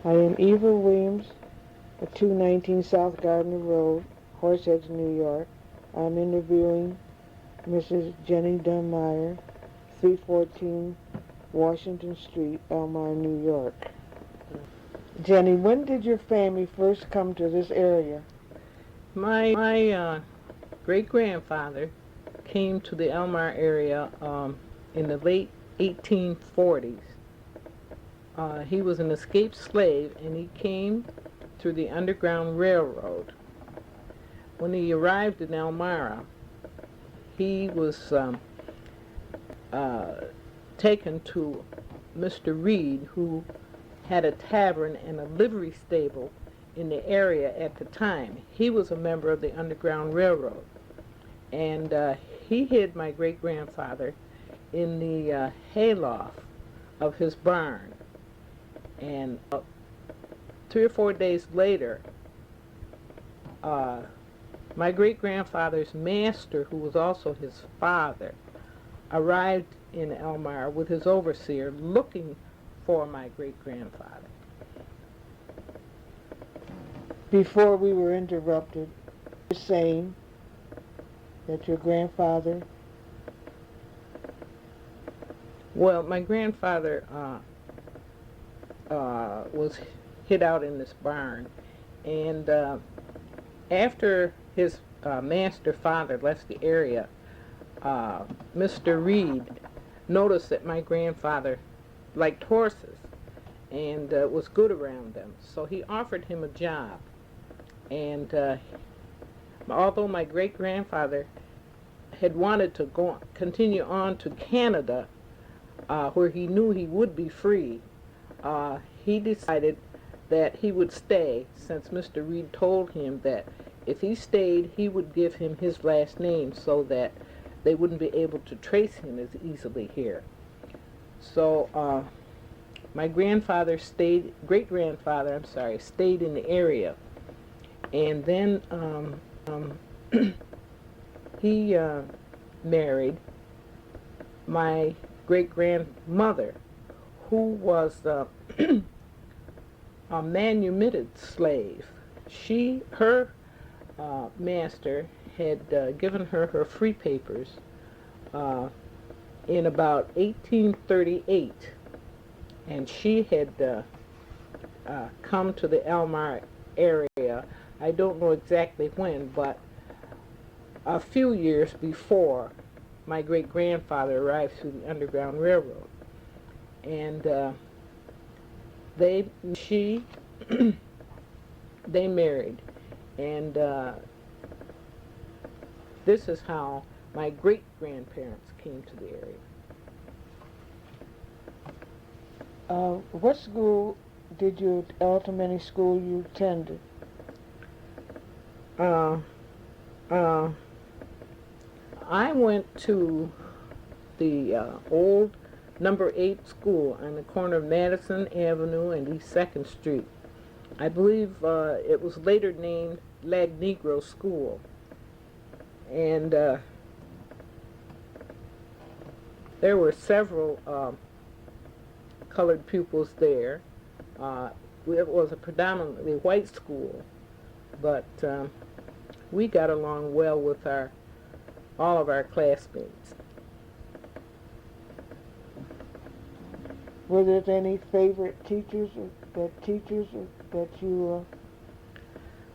I am Eva Williams at 219 South Gardner Road, Horseheads, New York. I'm interviewing Mrs. Jennie Dunmyer, 314 Washington Street, Elmira, New York. Jennie, when did your family first come to this area? My great-grandfather came to the Elmira area in the late 1840s. He was an escaped slave, and he came through the Underground Railroad. When he arrived in Elmira, he was taken to Mr. Reed, who had a tavern and a livery stable in the area at the time. He was a member of the Underground Railroad, and he hid my great-grandfather in the hayloft of his barn. And 3 or 4 days later, my great-grandfather's master, who was also his father, arrived in Elmira with his overseer looking for my great-grandfather. Before we were interrupted, you were saying that your grandfather... Well, my grandfather was hid out in this barn, and after his master father left the area, Mr. Reed noticed that my grandfather liked horses and was good around them, so he offered him a job. And although my great-grandfather had wanted to continue on to Canada, where he knew he would be free, he decided that he would stay, since Mr. Reed told him that if he stayed, he would give him his last name so that they wouldn't be able to trace him as easily here. So my great-grandfather stayed in the area, and then he married my great-grandmother, who was a manumitted slave. Her master had given her free papers in about 1838, and she had come to the Elmira area. I don't know exactly when, but a few years before my great-grandfather arrived through the Underground Railroad. And they married, and this is how my great-grandparents came to the area. What school did you, elementary school you attended? I went to the old number 8 school on the corner of Madison Avenue and East 2nd Street. I believe it was later named Lag Negro School. And there were several colored pupils there. It was a predominantly white school, but we got along well with all of our classmates. Were there any favorite teachers that you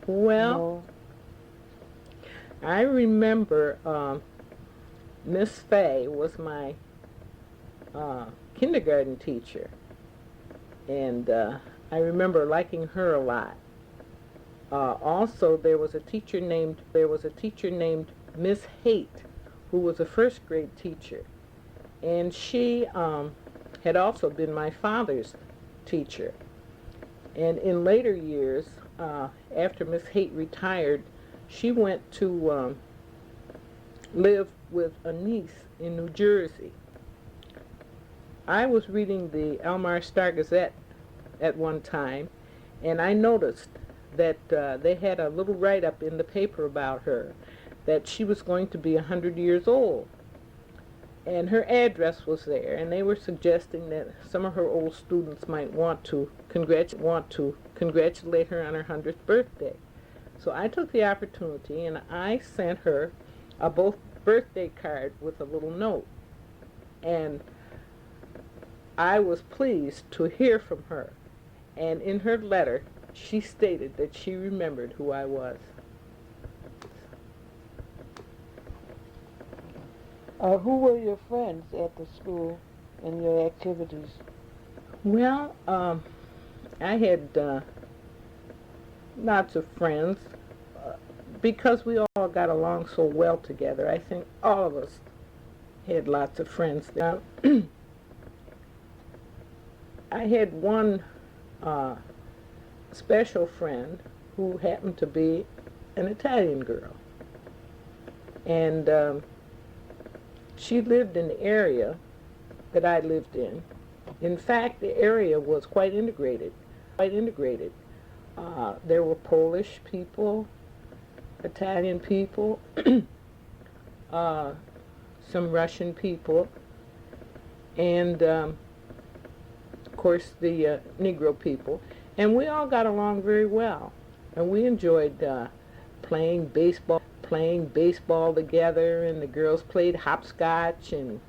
Well, know? I remember Miss Fay was my kindergarten teacher, and I remember liking her a lot. Also, there was a teacher named Miss Haight, who was a first grade teacher, and she had also been my father's teacher. And in later years, after Miss Haight retired, she went to live with a niece in New Jersey. I was reading the Elmira Star-Gazette at one time, and I noticed that they had a little write-up in the paper about her, that she was going to be 100 years old. and her address was there, and they were suggesting that some of her old students might want to congratulate her on her 100th birthday. So I took the opportunity and I sent her a both birthday card with a little note. And I was pleased to hear from her. And in her letter, she stated that she remembered who I was. Who were your friends at the school and your activities? Well, I had lots of friends because we all got along so well together. I think all of us had lots of friends there. I had one special friend who happened to be an Italian girl, and she lived in the area that I lived in. In fact, the area was quite integrated. There were Polish people, Italian people, some Russian people, and of course the Negro people. And we all got along very well. And we enjoyed playing baseball together, and the girls played hopscotch and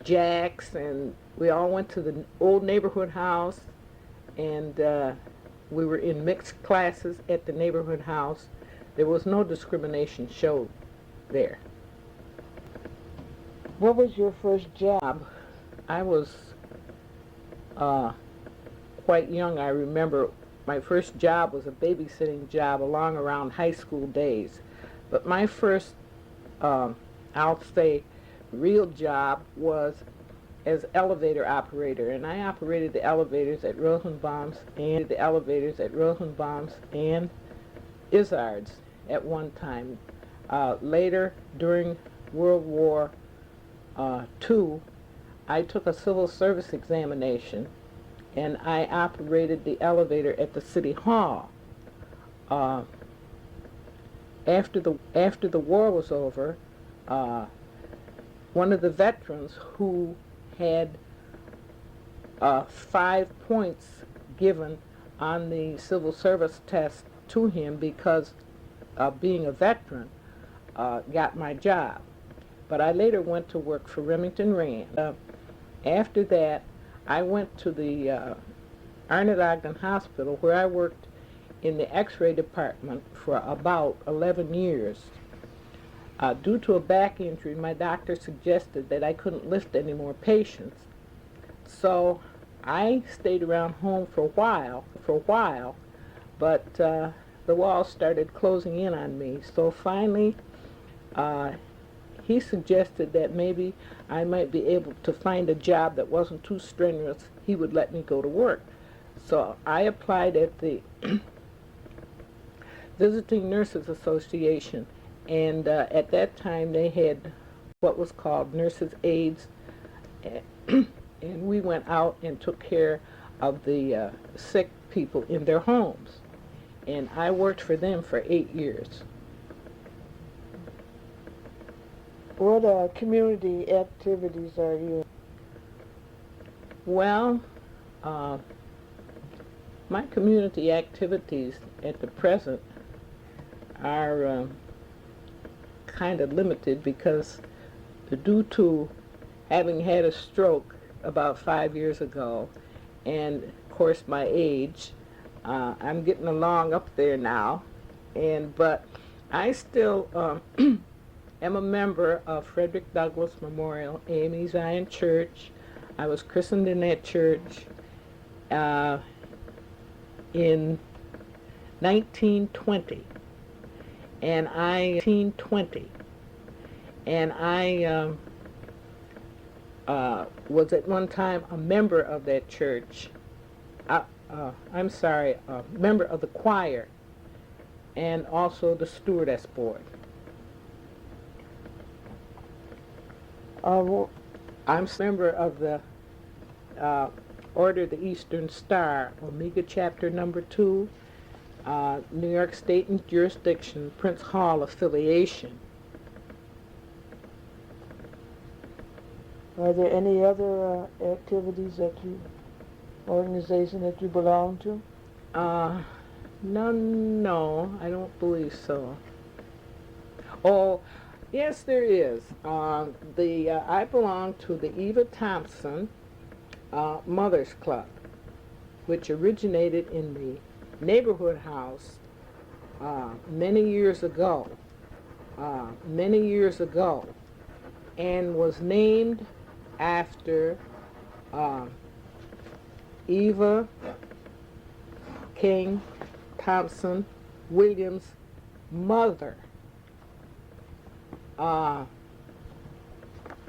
jacks, and we all went to the old neighborhood house, and we were in mixed classes at the neighborhood house. There was no discrimination showed there. What was your first job? I was quite young. I remember my first job was a babysitting job along around high school days. But my first, I'll say, real job was as elevator operator, and I operated the elevators at Rosenbaum's and Izzard's at one time. Later, during World War II, I took a civil service examination, and I operated the elevator at the City Hall. After the war was over, one of the veterans who had 5 points given on the civil service test to him because of being a veteran got my job. But I later went to work for Remington Rand. After that, I went to the Arnold Ogden Hospital, where I worked in the X-ray department for about 11 years. Due to a back injury, my doctor suggested that I couldn't lift any more patients. So I stayed around home for a while, but the walls started closing in on me. So finally, he suggested that maybe I might be able to find a job that wasn't too strenuous. He would let me go to work. So I applied at the Visiting Nurses Association, and at that time they had what was called nurses' aides, and we went out and took care of the sick people in their homes, and I worked for them for 8 years. What community activities are you in? Well, my community activities at the present are kind of limited because due to having had a stroke about 5 years ago, and of course my age, I'm getting along up there now, but I still am a member of Frederick Douglass Memorial AME Zion Church. I was christened in that church in 1920, and I was at one time a member of that church. A member of the choir, and also the stewardess board. I'm a member of the Order of the Eastern Star, Omega Chapter Number 2, New York State and Jurisdiction, Prince Hall affiliation. Are there any other activities organization that you belong to? No, I don't believe so. Oh, yes, there is. I belong to the Eva Thompson Mothers Club, which originated in the neighborhood house many years ago, and was named after uh, Eva King Thompson Williams' mother.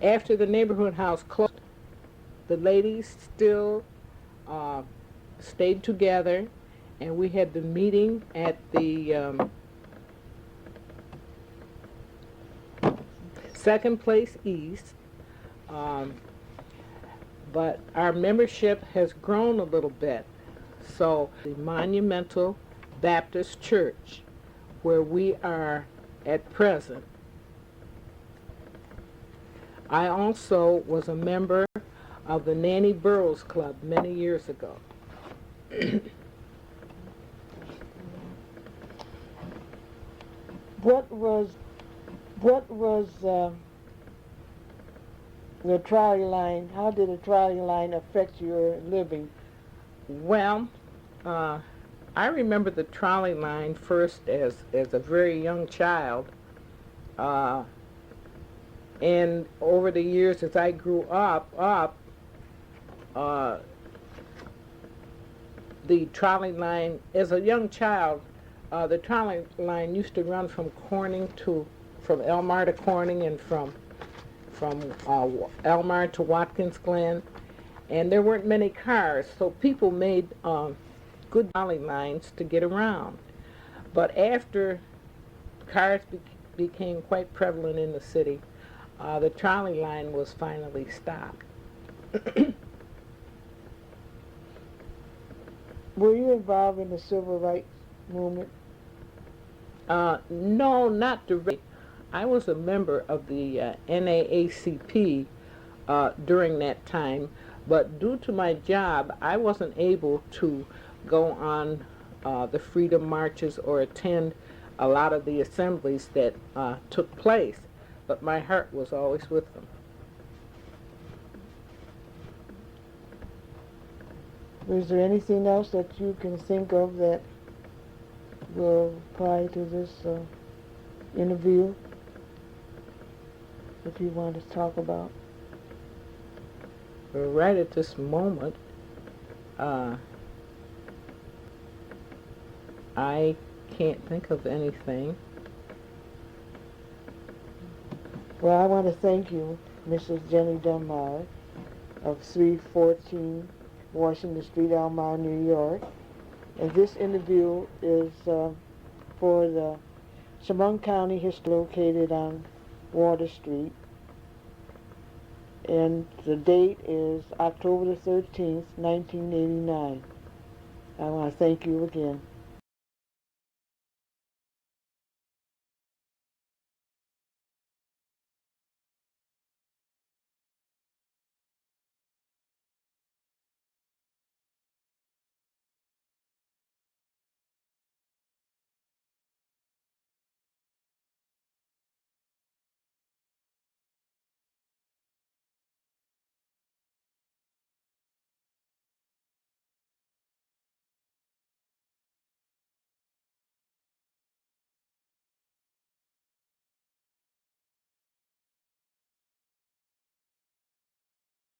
After the neighborhood house closed, the ladies still uh, stayed together, and we had the meeting at the Second Place East. Um, but our membership has grown a little bit. So the Monumental Baptist Church, where we are at present. I also was a member of the Nanny Burroughs Club many years ago. What was the trolley line? How did the trolley line affect your living? Well, I remember the trolley line first as a very young child. And over the years as I grew up, the trolley line, as a young child, the trolley line used to run from Elmira to Corning, and from Elmira to Watkins Glen, and there weren't many cars, so people made good trolley lines to get around. But after cars became quite prevalent in the city, the trolley line was finally stopped. Were you involved in the civil rights movement? No, not directly. I was a member of the NAACP during that time, but due to my job, I wasn't able to go on the freedom marches or attend a lot of the assemblies that took place, but my heart was always with them. Is there anything else that you can think of that will apply to this interview that you want to talk about? Right at this moment, I can't think of anything. Well, I want to thank you, Mrs. Jennie Dunmyer of 314 Washington Street, Elmira, New York. And this interview is for the Chemung County History located on Water Street. And the date is October the 13th, 1989. I want to thank you again.